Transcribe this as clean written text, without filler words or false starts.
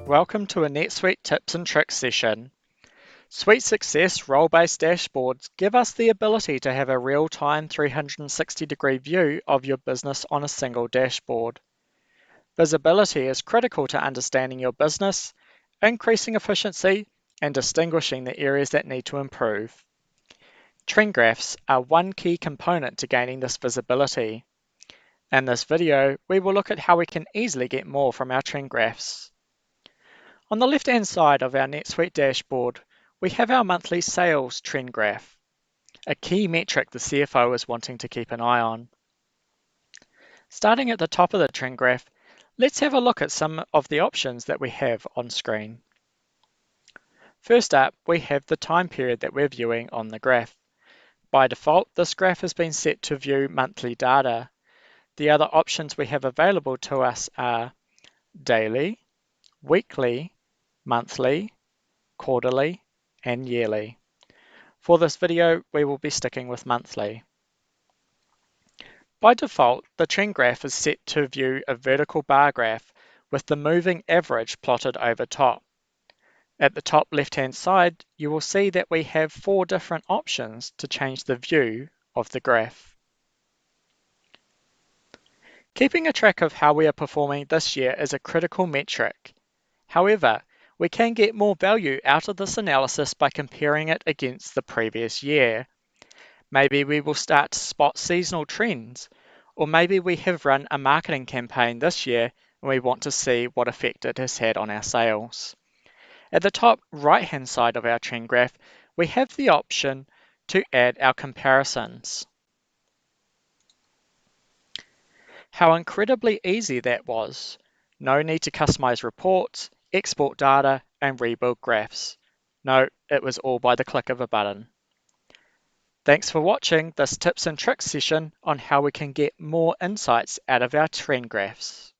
Welcome to a NetSuite tips and tricks session. Suite Success role-based dashboards give us the ability to have a real-time 360-degree view of your business on a single dashboard. Visibility is critical to understanding your business, increasing efficiency, and distinguishing the areas that need to improve. Trend graphs are one key component to gaining this visibility. In this video, we will look at how we can easily get more from our trend graphs. On the left-hand side of our NetSuite dashboard, we have our monthly sales trend graph, a key metric the CFO is wanting to keep an eye on. Starting at the top of the trend graph, let's have a look at some of the options that we have on screen. First up, we have the time period that we're viewing on the graph. By default, this graph has been set to view monthly data. The other options we have available to us are daily, weekly, monthly, quarterly, and yearly. For this video, we will be sticking with monthly. By default, the trend graph is set to view a vertical bar graph with the moving average plotted over top. At the top left-hand side, you will see that we have 4 different options to change the view of the graph. Keeping a track of how we are performing this year is a critical metric. However, we can get more value out of this analysis by comparing it against the previous year. Maybe we will start to spot seasonal trends, or maybe we have run a marketing campaign this year and we want to see what effect it has had on our sales. At the top right-hand side of our trend graph, we have the option to add our comparisons. How incredibly easy that was. No need to customize reports, export data, and rebuild graphs. No, it was all by the click of a button. Thanks for watching this tips and tricks session on how we can get more insights out of our trend graphs.